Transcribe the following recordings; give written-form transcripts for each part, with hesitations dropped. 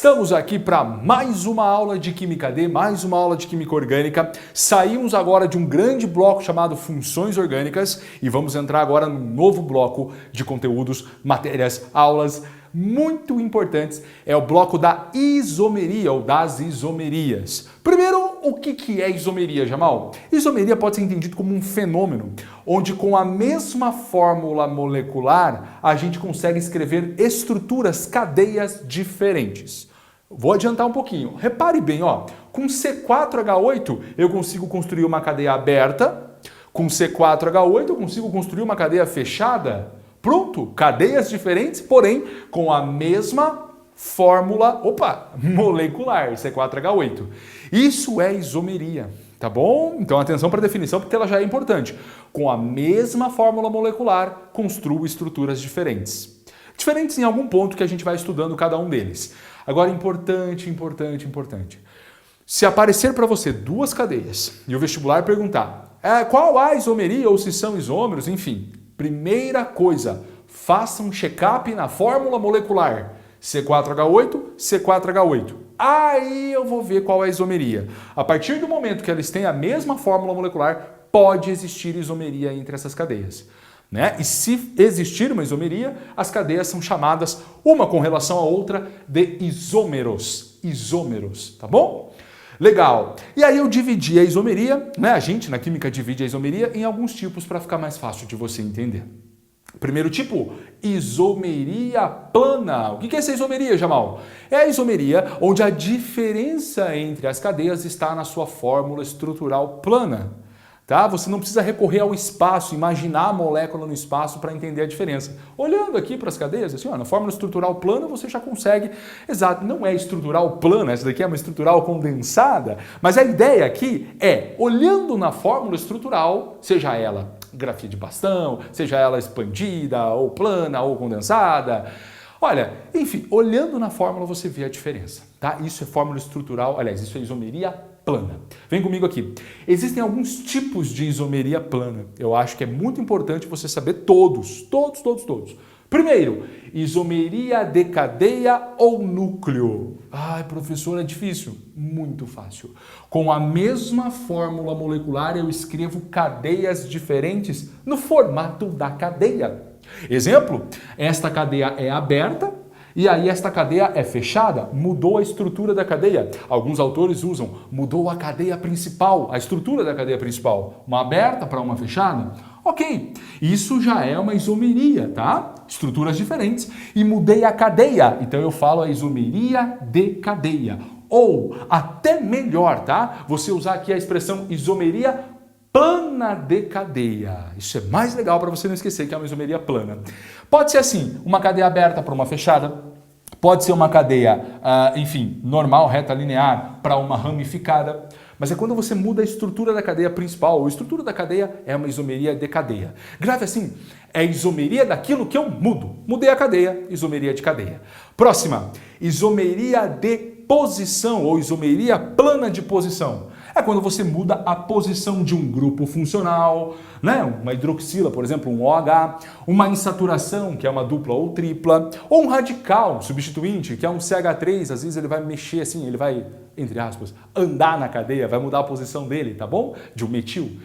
Estamos aqui para mais uma aula de Química D, mais uma aula de Química Orgânica. Saímos agora de um grande bloco chamado Funções Orgânicas e vamos entrar agora num novo bloco de conteúdos, matérias, aulas muito importantes. É o bloco da isomeria ou das isomerias. Primeiro, o que é isomeria, Jamal? Isomeria pode ser entendido como um fenômeno onde com a mesma fórmula molecular a gente consegue escrever estruturas, cadeias diferentes. Vou adiantar um pouquinho. Repare bem, ó, com C4H8 eu consigo construir uma cadeia aberta, com C4H8 eu consigo construir uma cadeia fechada. Pronto, cadeias diferentes, porém com a mesma fórmula, molecular, C4H8. Isso é isomeria, tá bom? Então atenção para a definição porque ela já é importante. Com a mesma fórmula molecular, construo estruturas diferentes. Diferentes em algum ponto que a gente vai estudando cada um deles. Agora, importante. Se aparecer para você duas cadeias e o vestibular perguntar qual a isomeria ou se são isômeros, enfim, primeira coisa, faça um check-up na fórmula molecular. C4H8, C4H8. Aí eu vou ver qual é a isomeria. A partir do momento que eles têm a mesma fórmula molecular, pode existir isomeria entre essas cadeias. Né? E se existir uma isomeria, as cadeias são chamadas, uma com relação à outra, de isômeros. Isômeros, tá bom? Legal. E aí eu dividi a isomeria, né? A gente na química divide a isomeria em alguns tipos para ficar mais fácil de você entender. Primeiro tipo, isomeria plana. O que é essa isomeria, Jamal? É a isomeria onde a diferença entre as cadeias está na sua fórmula estrutural plana. Tá? Você não precisa recorrer ao espaço, imaginar a molécula no espaço para entender a diferença. Olhando aqui para as cadeias, assim, ó, na fórmula estrutural plana você já consegue, exato, não é estrutural plana, essa daqui é uma estrutural condensada, mas a ideia aqui é, olhando na fórmula estrutural, seja ela grafia de bastão, seja ela expandida, ou plana, ou condensada, olha, enfim, olhando na fórmula você vê a diferença, tá? Isso é fórmula estrutural, aliás, isso é isomeria plana. Vem comigo aqui. Existem alguns tipos de isomeria plana. Eu acho que é muito importante você saber todos. Primeiro, isomeria de cadeia ou núcleo. Ai, professor, é difícil. Muito fácil. Com a mesma fórmula molecular, eu escrevo cadeias diferentes no formato da cadeia. Exemplo, esta cadeia é aberta, e aí esta cadeia é fechada, mudou a estrutura da cadeia. Alguns autores usam, mudou a cadeia principal, a estrutura da cadeia principal. Uma aberta para uma fechada? Ok, isso já é uma isomeria, tá? Estruturas diferentes. E mudei a cadeia, então eu falo a isomeria de cadeia. Ou, até melhor, tá? Você usar aqui a expressão isomeria plana de cadeia. Isso é mais legal para você não esquecer que é uma isomeria plana. Pode ser assim, uma cadeia aberta para uma fechada, pode ser uma cadeia, enfim, normal, reta linear, para uma ramificada, mas é quando você muda a estrutura da cadeia principal, ou a estrutura da cadeia é uma isomeria de cadeia. Grave assim, é isomeria daquilo que eu mudo. Mudei a cadeia, isomeria de cadeia. Próxima, isomeria de posição, ou isomeria plana de posição. É quando você muda a posição de um grupo funcional, né? Uma hidroxila, por exemplo, um OH, uma insaturação, que é uma dupla ou tripla, ou um radical, um substituinte, que é um CH3, às vezes ele vai mexer assim, ele vai, entre aspas, andar na cadeia, vai mudar a posição dele, tá bom? De um metil.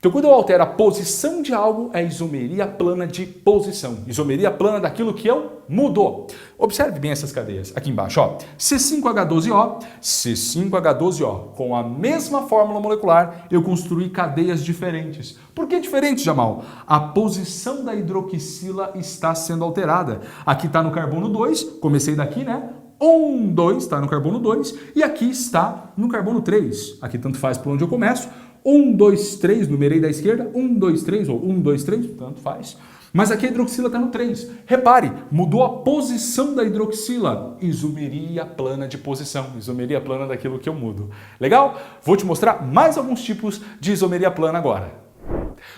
Então, quando eu altero a posição de algo, é isomeria plana de posição. Isomeria plana daquilo que eu mudo. Observe bem essas cadeias aqui embaixo, ó. C5H12O, C5H12O. Com a mesma fórmula molecular, eu construí cadeias diferentes. Por que diferentes, Jamal? A posição da hidroxila está sendo alterada. Aqui está no carbono 2, comecei daqui, né? 1, 2, está no carbono 2, e aqui está no carbono 3. Aqui tanto faz por onde eu começo. 1, 2, 3, numerei da esquerda, 1, 2, 3, ou 1, 2, 3, tanto faz. Mas aqui a hidroxila está no 3. Repare, mudou a posição da hidroxila. Isomeria plana de posição, isomeria plana daquilo que eu mudo. Legal? Vou te mostrar mais alguns tipos de isomeria plana agora.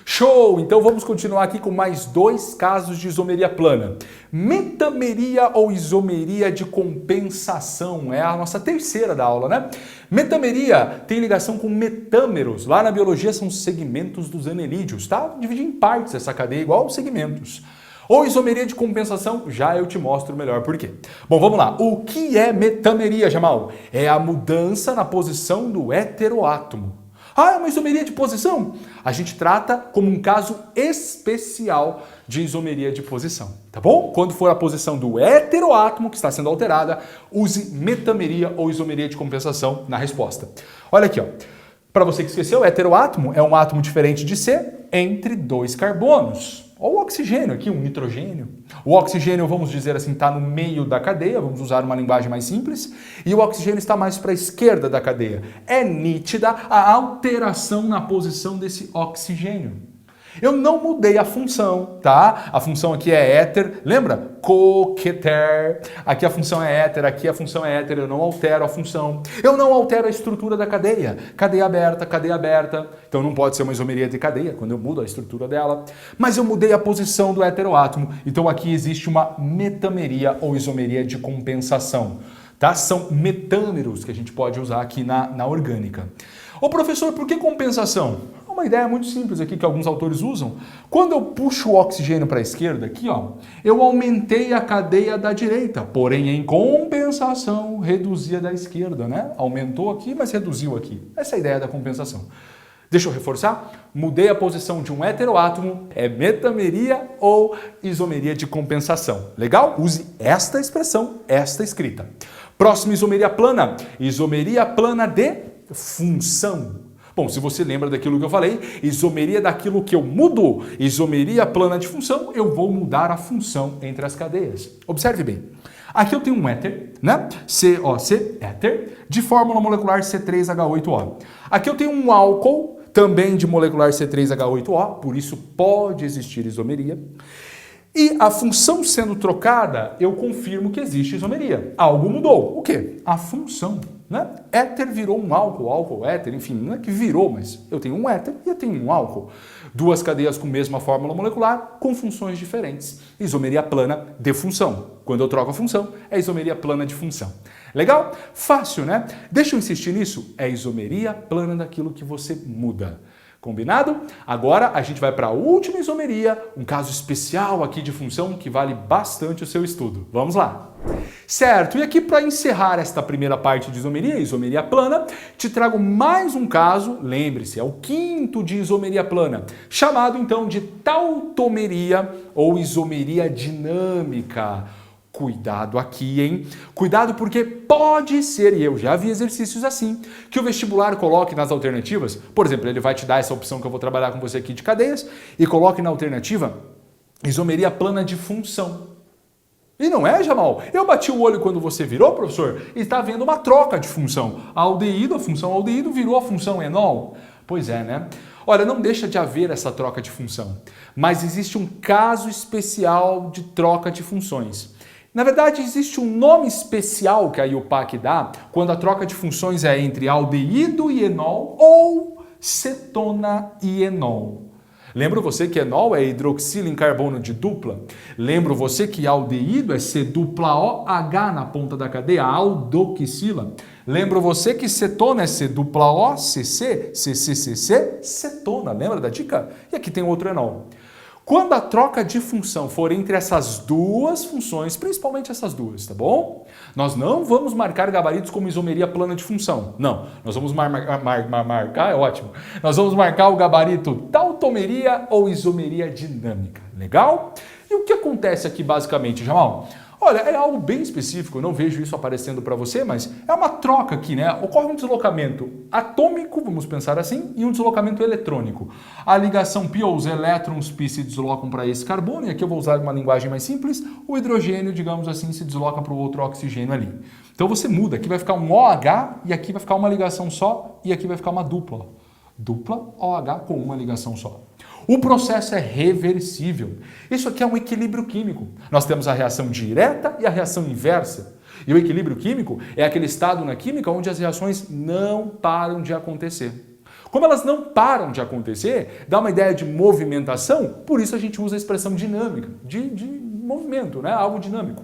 Show! Então vamos continuar aqui com mais dois casos de isomeria plana. Metameria ou isomeria de compensação. É a nossa terceira da aula, né? Metameria tem ligação com metâmeros. Lá na biologia são segmentos dos anelídeos, tá? Dividir em partes essa cadeia igual segmentos. Ou isomeria de compensação, já eu te mostro melhor por quê. Bom, vamos lá. O que é metameria, Jamal? É a mudança na posição do heteroátomo. Ah, é uma isomeria de posição? A gente trata como um caso especial de isomeria de posição, tá bom? Quando for a posição do heteroátomo que está sendo alterada, use metameria ou isomeria de compensação na resposta. Olha aqui, ó. Para você que esqueceu, heteroátomo é um átomo diferente de C entre dois carbonos. Ou o oxigênio aqui, um nitrogênio. O oxigênio, vamos dizer assim, está no meio da cadeia, vamos usar uma linguagem mais simples, e o oxigênio está mais para a esquerda da cadeia. É nítida a alteração na posição desse oxigênio. Eu não mudei a função, tá? A função aqui é éter, lembra? Coqueter. Aqui a função é éter, aqui a função é éter, eu não altero a função. Eu não altero a estrutura da cadeia. Cadeia aberta. Então não pode ser uma isomeria de cadeia, quando eu mudo a estrutura dela. Mas eu mudei a posição do heteroátomo, então aqui existe uma metameria ou isomeria de compensação. Tá? São metâmeros que a gente pode usar aqui na orgânica. Ô professor, por que compensação? Uma ideia muito simples aqui que alguns autores usam. Quando eu puxo o oxigênio para a esquerda, aqui, ó, eu aumentei a cadeia da direita, porém em compensação reduzi a da esquerda, né? Aumentou aqui, mas reduziu aqui. Essa é a ideia da compensação. Deixa eu reforçar. Mudei a posição de um heteroátomo, é metameria ou isomeria de compensação. Legal? Use esta expressão, esta escrita. Próxima isomeria plana. Isomeria plana de função. Bom, se você lembra daquilo que eu falei, isomeria daquilo que eu mudo, isomeria plana de função, eu vou mudar a função entre as cadeias. Observe bem. Aqui eu tenho um éter, né? COC, éter, de fórmula molecular C3H8O. Aqui eu tenho um álcool, também de molecular C3H8O, por isso pode existir isomeria. E a função sendo trocada, eu confirmo que existe isomeria. Algo mudou. O quê? A função. Né? Éter virou um álcool, éter, enfim, não é que virou, mas eu tenho um éter e eu tenho um álcool. Duas cadeias com a mesma fórmula molecular, com funções diferentes. Isomeria plana de função. Quando eu troco a função, é isomeria plana de função. Legal? Fácil, né? Deixa eu insistir nisso. É isomeria plana daquilo que você muda. Combinado? Agora a gente vai para a última isomeria, um caso especial aqui de função que vale bastante o seu estudo. Vamos lá! Certo, e aqui para encerrar esta primeira parte de isomeria plana, te trago mais um caso, lembre-se, é o quinto de isomeria plana, chamado então de tautomeria ou isomeria dinâmica. Cuidado aqui, hein? Cuidado porque pode ser, e eu já vi exercícios assim, que o vestibular coloque nas alternativas, por exemplo, ele vai te dar essa opção que eu vou trabalhar com você aqui de cadeias, e coloque na alternativa isomeria plana de função. E não é, Jamal? Eu bati o olho quando você virou, professor, e está vendo uma troca de função. A função aldeído virou a função enol. Pois é, né? Olha, não deixa de haver essa troca de função, mas existe um caso especial de troca de funções. Na verdade, existe um nome especial que a IUPAC dá quando a troca de funções é entre aldeído e enol ou cetona e enol. Lembro você que enol é hidroxila em carbono de dupla? Lembro você que aldeído é C-dupla-OH na ponta da cadeia, aldoxila? Lembro você que cetona é C-dupla-O-CC, CCCC, cetona. Lembra da dica? E aqui tem outro enol. Quando a troca de função for entre essas duas funções, principalmente essas duas, tá bom? Nós não vamos marcar gabaritos como isomeria plana de função. Não, nós vamos marcar, é ótimo. Nós vamos marcar o gabarito tautomeria ou isomeria dinâmica. Legal? E o que acontece aqui basicamente, Jamal? Olha, é algo bem específico, eu não vejo isso aparecendo para você, mas é uma troca aqui, né? Ocorre um deslocamento atômico, vamos pensar assim, e um deslocamento eletrônico. A ligação π ou os elétrons π se deslocam para esse carbono, e aqui eu vou usar uma linguagem mais simples, o hidrogênio, digamos assim, se desloca para o outro oxigênio ali. Então você muda, aqui vai ficar um OH, e aqui vai ficar uma ligação só, e aqui vai ficar uma dupla. Dupla OH com uma ligação só. O processo é reversível. Isso aqui é um equilíbrio químico. Nós temos a reação direta e a reação inversa. E o equilíbrio químico é aquele estado na química onde as reações não param de acontecer. Como elas não param de acontecer, dá uma ideia de movimentação, por isso a gente usa a expressão dinâmica, de movimento, né? Algo dinâmico.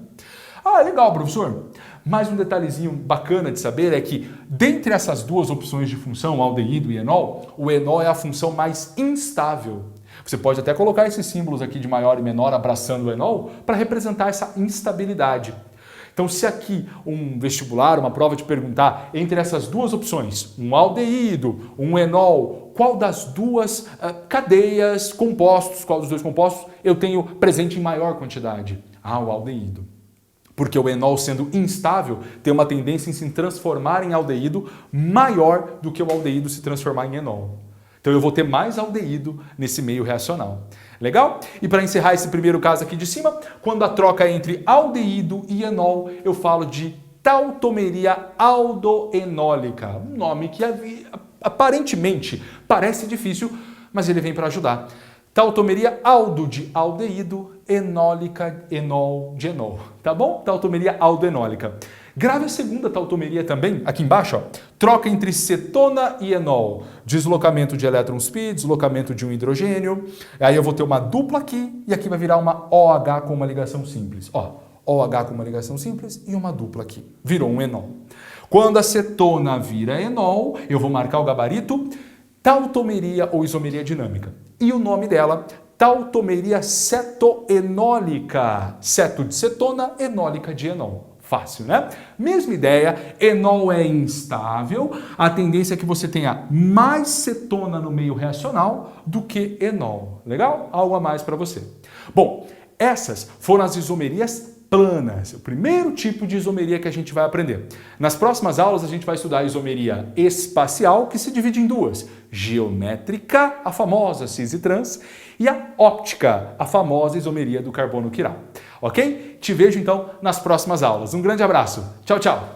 Ah, legal, professor. Mais um detalhezinho bacana de saber é que, dentre essas duas opções de função, aldeído e enol, o enol é a função mais instável. Você pode até colocar esses símbolos aqui de maior e menor abraçando o enol para representar essa instabilidade. Então, se aqui um vestibular, uma prova te perguntar entre essas duas opções, um aldeído, um enol, qual das duas cadeias, compostos, qual dos dois compostos eu tenho presente em maior quantidade? Ah, o aldeído. Porque o enol, sendo instável, tem uma tendência em se transformar em aldeído maior do que o aldeído se transformar em enol. Então eu vou ter mais aldeído nesse meio reacional. Legal? E para encerrar esse primeiro caso aqui de cima, quando a troca é entre aldeído e enol, eu falo de tautomeria aldoenólica. Um nome que aparentemente parece difícil, mas ele vem para ajudar. Tautomeria aldo de aldeído, enólica, enol de enol. Tá bom? Tautomeria aldoenólica. Grave a segunda tautomeria também, aqui embaixo, ó. Troca entre cetona e enol. Deslocamento de elétrons π, deslocamento de um hidrogênio. Aí eu vou ter uma dupla aqui e aqui vai virar uma OH com uma ligação simples. Ó, OH com uma ligação simples e uma dupla aqui. Virou um enol. Quando a cetona vira enol, eu vou marcar o gabarito tautomeria ou isomeria dinâmica. E o nome dela, tautomeria cetoenólica. Ceto de cetona, enólica de enol. Fácil, né? Mesma ideia, enol é instável, a tendência é que você tenha mais cetona no meio reacional do que enol. Legal? Algo a mais para você. Bom, essas foram as isomerias planas, o primeiro tipo de isomeria que a gente vai aprender. Nas próximas aulas a gente vai estudar a isomeria espacial, que se divide em duas: geométrica, a famosa cis e trans, e a óptica, a famosa isomeria do carbono quiral. Ok? Te vejo então nas próximas aulas. Um grande abraço. Tchau, tchau!